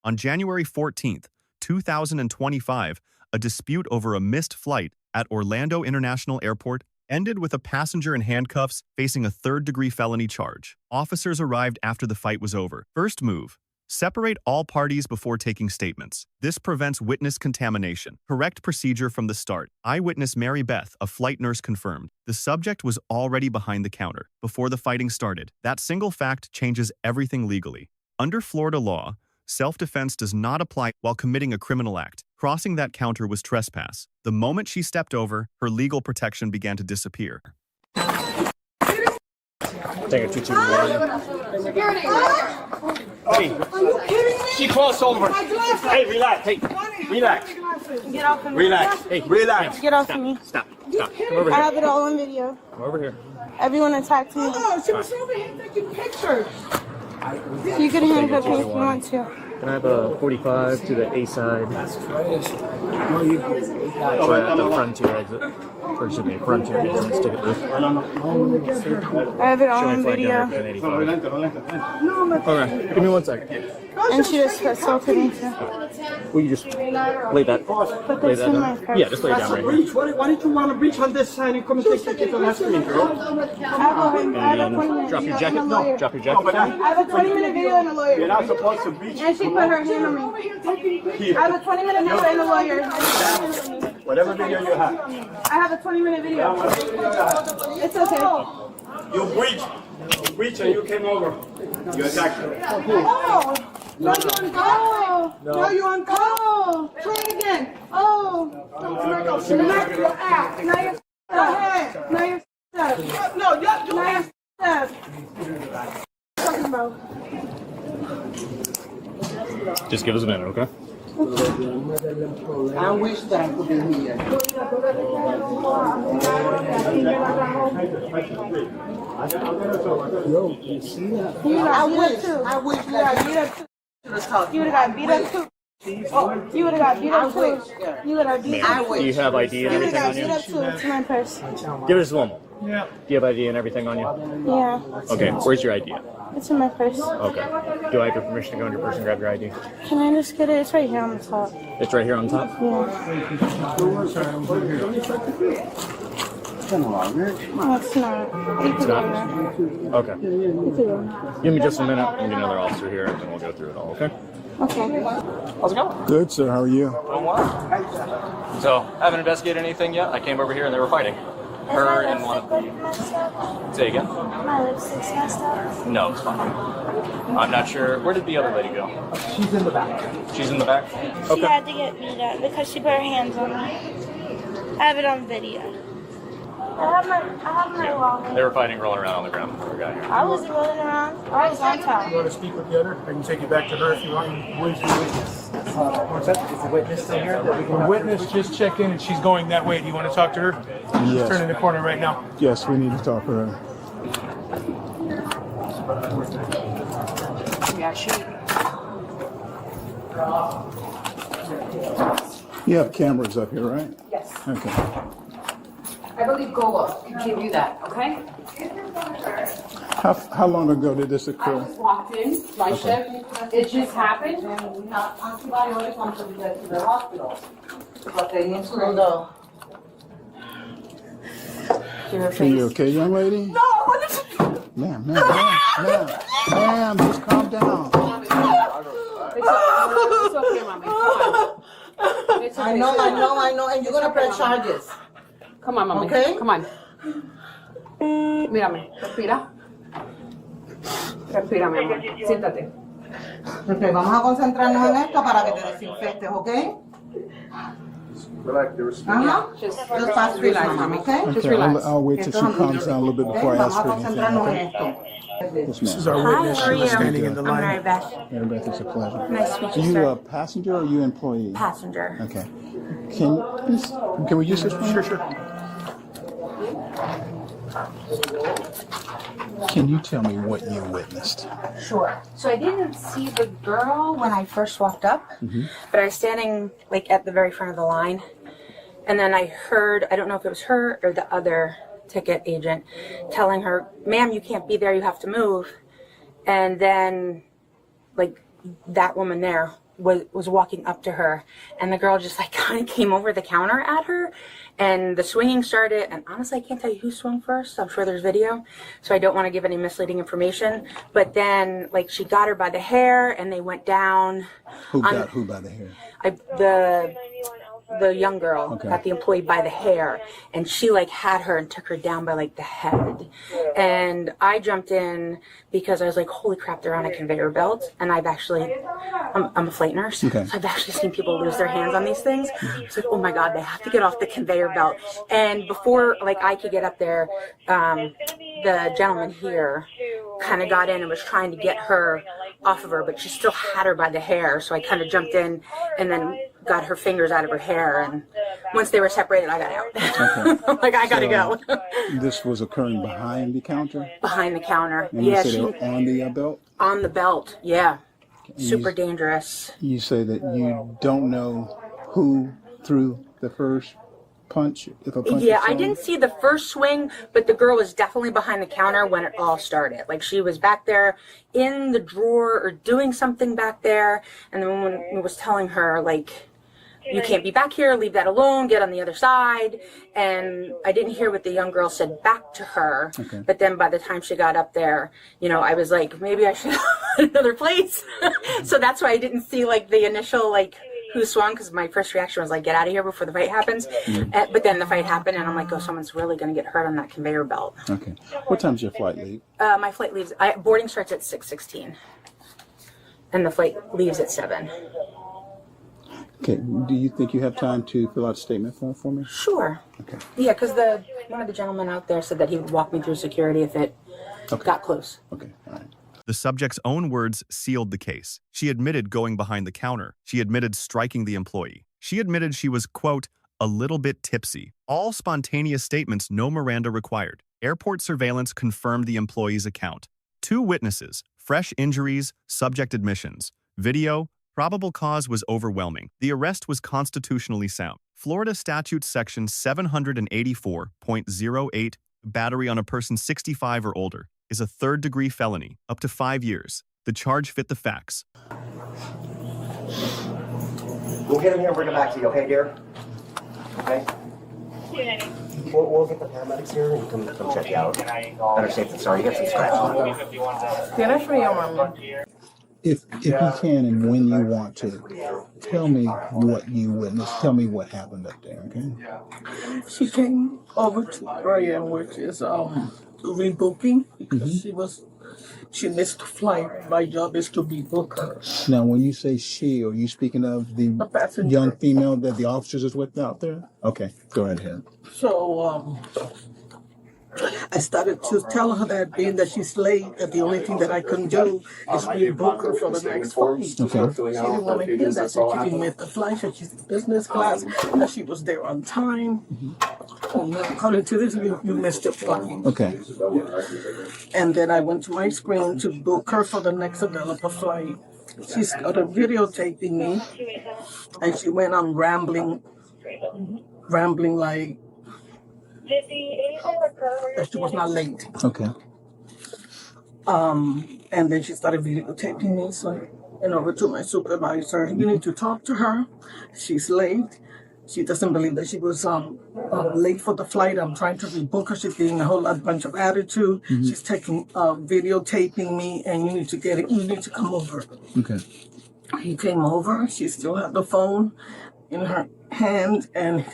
On January 14th, 2025, a dispute over a missed flight at Orlando International Airport ended with a passenger in handcuffs facing a third-degree felony charge. Officers arrived after the fight was over. First move: separate all parties before taking statements. This prevents witness contamination. Correct procedure from the start. Eyewitness Mary Beth, a flight nurse, confirmed the subject was already behind the counter before the fighting started. That single fact changes everything legally. Under Florida law, self-defense does not apply while committing a criminal act. Crossing that counter was trespass. The moment she stepped over, her legal protection began to disappear. Take a 221. Security. Hey, she crossed over. Hey, relax. Hey, relax. Get off of me. Relax. Hey, relax. Get off of me. Stop. Stop. Come over I here. have it all on video. Come over here. Everyone attacked me. Oh, she was over here taking pictures. You can handcuff me if you want to. Can I have a 45 to the A side? Oh, at the Frontier exit. Or excuse me, Frontier exit. Stick it booth. I have it all on video. Okay, give me 1 second. And she just assaulted me. Will you just lay that? Put Lay this in my that down? purse. Yeah, just lay it down right here. Why did you want to reach on this side and come and take pictures on that screen, girl? I have a 20-minute Drop your video jacket. and a lawyer. No, drop your jacket. I have a 20-minute video and a lawyer. You're not supposed to reach. And she put her hand on me. I have a 20-minute video and a lawyer. Whatever video you have. I have a 20-minute video. It's okay. You breached and you came over. You attacked her. Oh, no, you're on call. No, you're on call. Try it again. Oh, smack your ass. Now you're stuck. Now you're stuck. No, Now you're you're stuck. What are you talking about? Just give us a minute, okay? I wish that I could be here. I wish that you would have beat up too. You would have got beat up too. You would have beat up too. Do you have ID and You would everything have on got beat you? up too. It's my purse. Give us one more. Yeah. Do you have ID and everything on you? Yeah, Okay, where's your ID? it's in my purse. Okay. Do I have your permission to go in your purse and grab your ID? Can I just get it? It's right here on the top. It's right here on top? Yeah. No, it's not. You can go there. Okay. You can go Give me just a minute. I'm get another officer here and then we'll go through it all, okay? Okay. How's it going? Good, sir. How are you? Oh, wow. So, haven't investigated anything yet. I came over here and they were fighting. Her and one of them. Say again? My lipstick's messed up. No, it's fine. I'm not sure. Where did the other lady go? She's in the back. She's in the back? She Okay. had to get beat up because she put her hands on me. I have it on video. I have my wallet. They were fighting, rolling around on the ground before we got here. I wasn't rolling around. I was on top. You want to speak with the other? I can take you back to her if you want. Where's the witness? Is the witness still here? The witness just checked in and she's going that way. Do you want to talk to her? She's Yes. turning the corner right now. Yes, we need to talk to her. Yeah, she. You have cameras up here, right? Yes. Okay. I believe Gola can give you that, okay? How long ago did this I occur? just walked in, my shift, it just happened, and we have antibiotics until we get to the hospital. But they need to know. Are you okay, young lady? No, what is it? Ma'am, just calm down. It's okay, mommy, come on. It's okay. I know, and you're gonna press charges. Come on, mommy. Okay. Come on. Mírame. Respira. Respira, mi amor. Siéntate. Ok, vamos a concentrarnos en esto para que te desinfectes, ¿ok? Ajá. Just fast food, mami, ¿ok? Just Okay, relax. I'll wait till she calms down a little bit before I Vamos ask a her anything. concentrarnos en Okay? esto. Yes, This is ma'am. our witness. how are She was you? standing in the I'm line. Mary Beth. Mary Beth, it's a pleasure. Nice to meet Are you, you sir. a passenger or are you employee? Passenger. Okay. Can we use this one? Sure. Can you tell me what you witnessed? Sure. So I didn't see the girl when I first walked up, but I was standing like at the very front of the line, and then I heard, I don't know if it was her or the other ticket agent telling her, "Ma'am, you can't be there, you have to move." And then like that woman there was walking up to her, and the girl just like kind of came over the counter at her, and the swinging started. And honestly, I can't tell you who swung first. I'm sure there's video, so I don't want to give any misleading information. But then like she got her by the hair, and they went down. Who got who by the hair? The young girl got the employee by the hair, and she like had her and took her down by like the head. And I jumped in because I was like, holy crap, they're on a conveyor belt. And I'm a flight nurse, so I've actually seen people lose their hands on these things. It's like, oh my God, they have to get off the conveyor belt. And before like I could get up there, the gentleman here kind of got in and was trying to get her off of her, but she still had her by the hair. So I kind of jumped in and then got her fingers out of her hair. And once they were separated, I got out. I'm like, I gotta go. This was occurring behind the counter? Behind the counter. And Yeah, you said they were on the belt? On the belt, yeah. Super dangerous. You say that you don't know who threw the first punch? Yeah, I didn't see the first swing, but the girl was definitely behind the counter when it all started. Like she was back there in the drawer or doing something back there, and the woman was telling her like, you can't be back here, leave that alone, get on the other side. And I didn't hear what the young girl said back to her. But then by the time she got up there, you know, I was like, maybe I should have another place. So that's why I didn't see like the initial like who swung, because my first reaction was like, get out of here before the fight happens. But then the fight happened, and I'm like, oh, someone's really going to get hurt on that conveyor belt. Okay. What time's your flight leave? My flight leaves, boarding starts at 6:16, and the flight leaves at 7. Okay. Do you think you have time to fill out a statement form for me? Sure. Okay. Yeah, because one of the gentlemen out there said that he would walk me through security if it got close. Okay. All right. The subject's own words sealed the case. She admitted going behind the counter. She admitted striking the employee. She admitted she was, quote, a little bit tipsy. All spontaneous statements, no Miranda required. Airport surveillance confirmed the employee's account. 2 witnesses, fresh injuries, subject admissions. Video, probable cause was overwhelming. The arrest was constitutionally sound. Florida Statute Section 784.08, battery on a person 65 or older, is a third-degree felony, up to 5 years. The charge fit the facts. We'll get him here and bring him back to you, okay, dear? Okay? We'll get the paramedics here and come check you out. Better safe than sorry. You got some scratches on you. If you can and when you want to, tell me what you witnessed. Tell me what happened up there, okay? She came over to where I am, which is rebooking, because she missed the flight. My job is to rebook her. Now, when you say she, are you speaking of the young female that the officers is with out there? Okay, go ahead. So I started to tell her that being that she's late, that the only thing that I can do is rebook her for the next flight. Okay. She didn't want to hear that. She didn't miss the flight. She's in business class. That she was there on time. According to this, you missed your flight. Okay. And then I went to my screen to book her for the next available flight. She started videotaping me, and she went on rambling like that she was not late. Okay. And then she started videotaping me, so I went over to my supervisor. You need to talk to her. She's late. She doesn't believe that she was late for the flight. I'm trying to rebook her. She's getting a whole bunch of attitude. She's taking videotaping me, and you need to get it. You need to come over. Okay. He came over. She still had the phone in her hand, and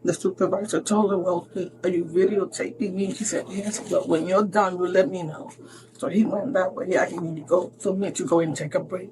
the supervisor told her, well, are you videotaping me? She said, yes, but when you're done, you let me know. So he went that way. I can go for me to go and take a break.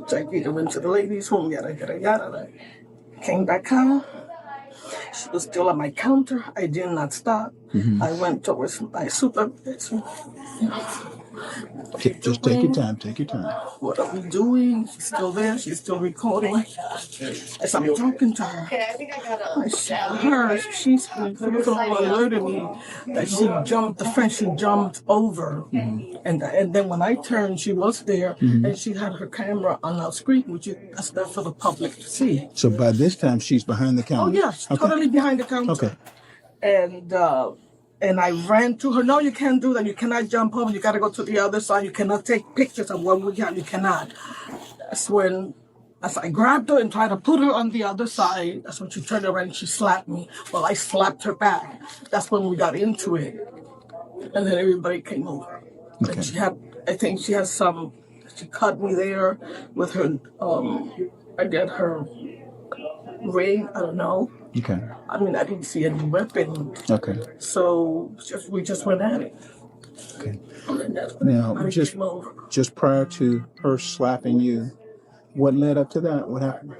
So I went to the ladies' room, yada, yada, yada. Came back home. She was still at my counter. I did not stop. I went towards my supervisor. Just take your time. Take your time. What are we doing? She's still there. She's still recording. As I'm talking to her, I saw her. She's alerted me that she jumped the fence. She jumped over, and then when I turned, she was there, and she had her camera on our screen, which is that's there for the public to see. So by this time, she's behind the counter. Oh yes, totally behind the counter. Okay. And I ran to her. No, you can't do that. You cannot jump over. You got to go to the other side. You cannot take pictures of what we got. You cannot. That's when As I grabbed her and tried to put her on the other side, that's when she turned around and she slapped me. Well, I slapped her back. That's when we got into it. And then everybody came over. Okay. And she cut me there with her, I get her ring, I don't know. Okay. I mean, I didn't see any weapon. Okay. So we just went at it. Okay. And that's when Now, everybody came over. just prior to her slapping you, what led up to that? What happened?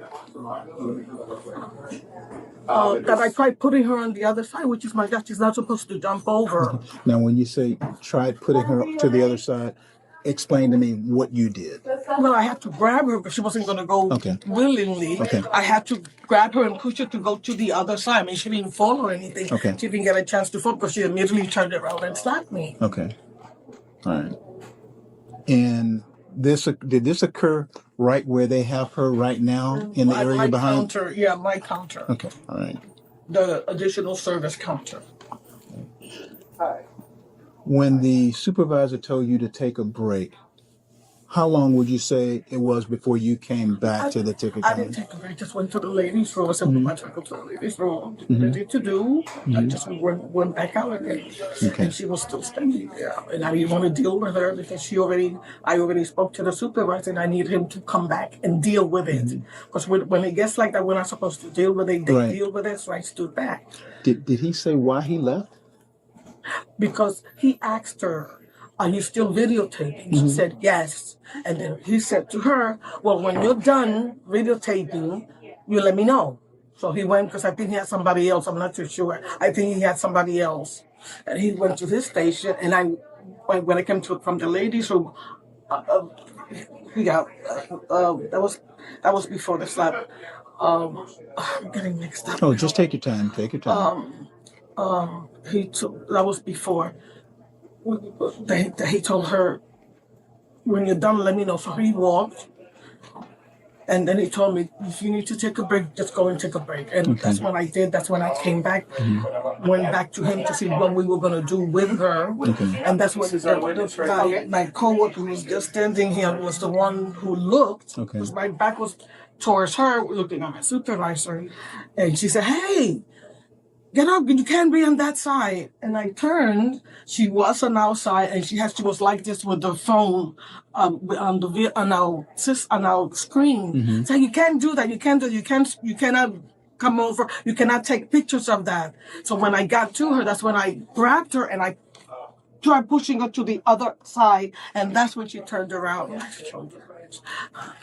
That I tried putting her on the other side, which is my God, she's not supposed to jump over. Now, when you say tried putting her to the other side, explain to me what you did. Well, I had to grab her because she wasn't going to go willingly. Okay. I had to grab her and push her to go to the other side. I mean, she didn't fall or anything. Okay. She didn't get a chance to fall because she immediately turned around and slapped me. Okay. All right. And did this occur right where they have her right now in the area my behind? Counter, yeah, my counter. Okay. All right. The additional service counter. When the supervisor told you to take a break, how long would you say it was before you came back to the ticket I counter? didn't take a break. Just went to the ladies' room. I said, "Well, I go to the ladies' room. Ready to do?" I just went back out again, and she was still standing there. And I didn't want to deal with her because I already spoke to the supervisor, and I need him to come back and deal with it. Because when it gets like that, we're not supposed to deal with it. They deal with it, so I stood back. Did he say why he left? Because he asked her, "Are you still videotaping?" She said, "Yes." And then he said to her, "Well, when you're done videotaping, you let me know." So he went, because I think he had somebody else. I'm not too sure. I think he had somebody else. And he went to his station, and when I came from the ladies' room, that was before the slap. I'm getting mixed up. Oh, just take your time. Take your time. That was before he told her, "When you're done, let me know." So he walked, and then he told me, "If you need to take a break, just go and take a break." And that's when I did. That's when I came back, went back to him to see what we were going to do with her. And that's what my coworker who was just standing here was the one who looked, because my back was towards her, looking at my supervisor. And she said, "Hey, get up, you can't be on that side." And I turned, she was on our side, and she was like this with the phone on our screen. So you can't do that, you cannot come over, you cannot take pictures of that. So when I got to her, that's when I grabbed her and I tried pushing her to the other side, and that's when she turned around.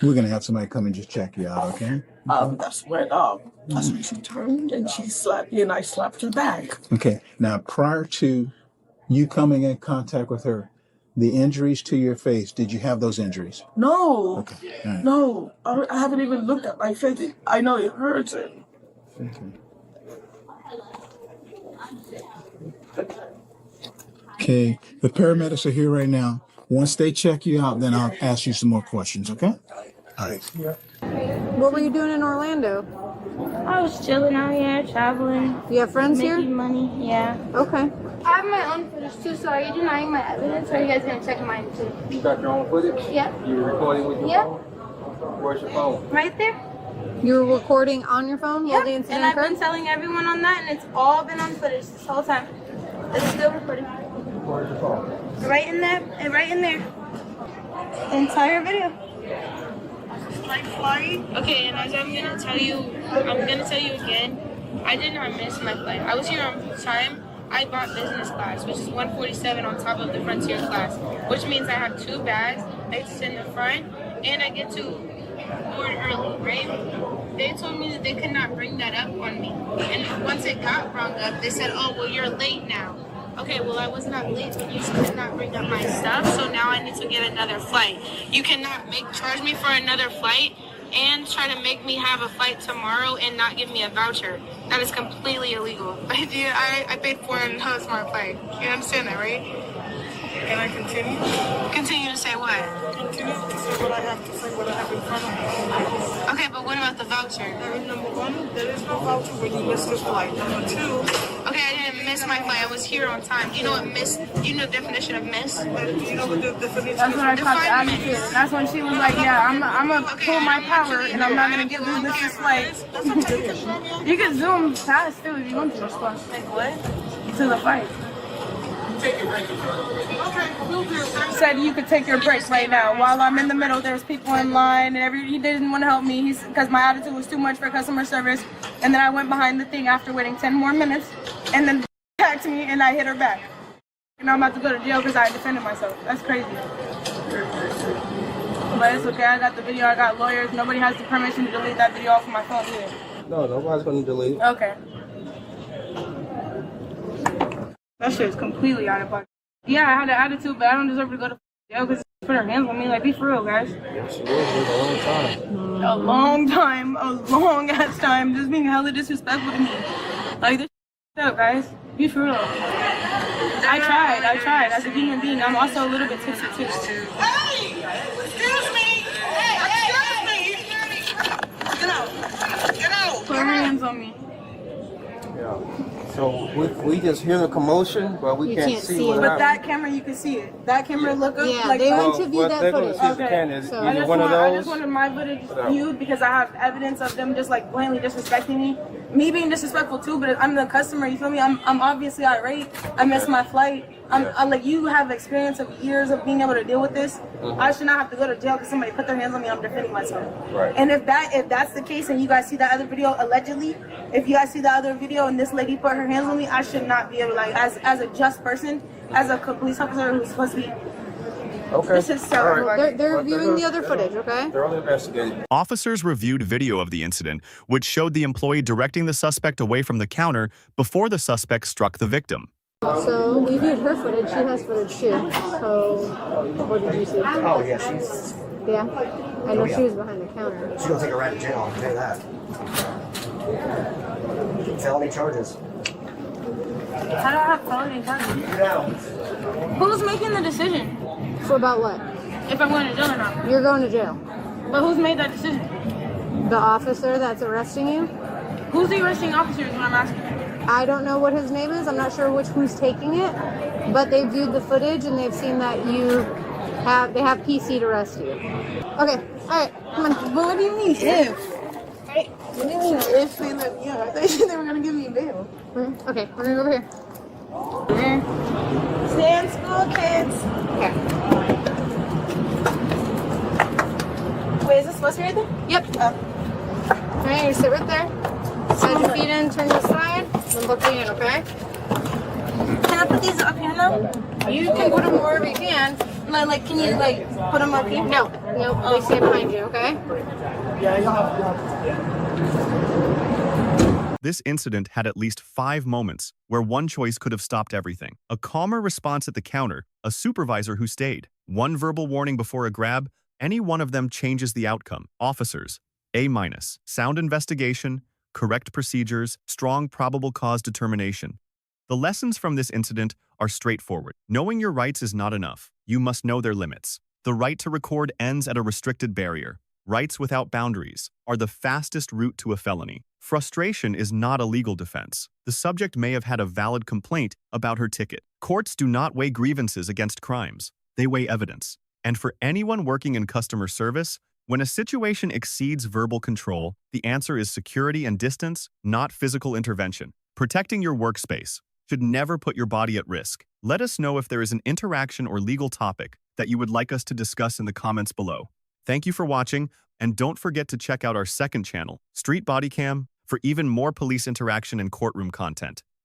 We're going to have somebody come and just check you out, okay? That's when she turned and she slapped me and I slapped her back. Okay. Now, prior to you coming in contact with her, the injuries to your face, did you have those injuries? No. Okay. All right. No. I haven't even looked at my face. I know it hurts. Okay. The paramedics are here right now. Once they check you out, then I'll ask you some more questions, okay? All right. What were you doing in Orlando? I was chilling out here, traveling. You have friends making here? money, yeah. Okay. I have my own footage too, so are you denying my evidence, or are you guys going to check mine too? You got your own footage? Yeah. You were recording with your phone? Where's your phone? Right there? You were recording on your phone while the incident and I've occurred? been telling everyone on that, and it's all been on footage this whole time. It's still recording. Where's your phone? Right in there, and right in there. The entire video. Okay, and as I'm gonna tell you again, I did not miss my flight. I was here on time. I bought business class, which is $147 on top of the Frontier class, which means I have 2 bags. I get to sit in the front, and I get to board early, right? They told me that they could not bring that up on me. And once it got brought up, they said, "Oh, well, you're late now." Okay, well, I was not late, but you could not bring up my stuff, so now I need to get another flight. You cannot charge me for another flight and try to make me have a flight tomorrow and not give me a voucher. That is completely illegal. I paid $400 for my flight. You understand that, right? Can I continue? Continue to say what? Continue to say what I have to say, what I have in front of me. Okay, but what about the voucher. Number one, there is no voucher when you miss your flight. Number two, Okay, I didn't miss my flight. I was here on time. Do you know what miss? Do you know the definition of miss? you know what the definition That's when I is? talked to Attitude. That's when she was like, yeah, I'm gonna pull my power and I'm not gonna give this flight. You can zoom past too if you want to. Like what? To the fight. Okay, we'll do. Said you could take your break right now. While I'm in the middle, there's people in line, and he didn't want to help me because my attitude was too much for customer service. And then I went behind the thing after waiting 10 more minutes, and then attacked me, and I hit her back. And I'm about to go to jail because I defended myself. That's crazy. But it's okay. I got the video. I got lawyers. Nobody has the permission to delete that video off of my phone either. No, nobody's gonna delete it. Okay. That shit is completely out of pocket. Yeah, I had an attitude, but I don't deserve to go to jail because she put her hands on me. Like, be for real, guys. Yeah, she was a long time. A long time, a long ass time, just being hella disrespectful to me. Like, this shit up, guys. Be for real. I tried. As a human being, I'm also a little bit tipsy too. Hey! Excuse me! Hey, excuse me! Get out! Get out! Put her hands on me. Yeah. So we just hear the commotion, but we can't see what But happened. that camera, you can see it. That camera look up. Yeah, like they that. interviewed that footage. I just wanted my footage viewed because I have evidence of them just like blatantly disrespecting me. Me being disrespectful too, but I'm the customer, you feel me? I'm obviously irate. I missed my flight. I'm like, you have experience of years of being able to deal with this. I should not have to go to jail because somebody put their hands on me. I'm defending myself. Right. And if that's the case, and you guys see that other video, allegedly, if you guys see that other video and this lady put her hands on me, I should not be able, like, as a just person, as a police officer who's supposed to be. Okay. This is so. Right. They're reviewing the other footage, okay? They're only investigating. Officers reviewed video of the incident, which showed the employee directing the suspect away from the counter before the suspect struck the victim. So we viewed her footage. She has footage too. So what did you see? Oh, yeah, she's... Yeah. I know she was behind the counter. She's gonna take a ride to jail, I can tell you that. Felony charges. How do I have felony charges? Who's making the decision? For about what? If I'm going to jail or not? You're going to jail. But who's made that decision? The officer that's arresting you? Who's the arresting officer is what I'm asking. I don't know what his name is. I'm not sure who's taking it. But they viewed the footage and they've seen that they have PC to arrest you. Okay, alright, come on. But what do you mean if? What do you mean if they let me out? I thought they were going to give me bail. Okay, we're going to go over here. Stay in school, kids. Okay. Wait, is this supposed to be right there? Yep. Oh. Alright, you sit right there. Slide your feet in, turn this side, then look in, okay? Can I put these up here now? You can put them wherever you can. Like, can you, like, put them up here? No, they stay behind you, okay? This incident had at least 5 moments where one choice could have stopped everything. A calmer response at the counter, a supervisor who stayed, one verbal warning before a grab, any one of them changes the outcome. Officers, A-, sound investigation, correct procedures, strong probable cause determination. The lessons from this incident are straightforward. Knowing your rights is not enough. You must know their limits. The right to record ends at a restricted barrier. Rights without boundaries are the fastest route to a felony. Frustration is not a legal defense. The subject may have had a valid complaint about her ticket. Courts do not weigh grievances against crimes. They weigh evidence. And for anyone working in customer service, when a situation exceeds verbal control, the answer is security and distance, not physical intervention. Protecting your workspace should never put your body at risk. Let us know if there is an interaction or legal topic that you would like us to discuss in the comments below. Thank you for watching, and don't forget to check out our second channel, Street Body Cam, for even more police interaction and courtroom content.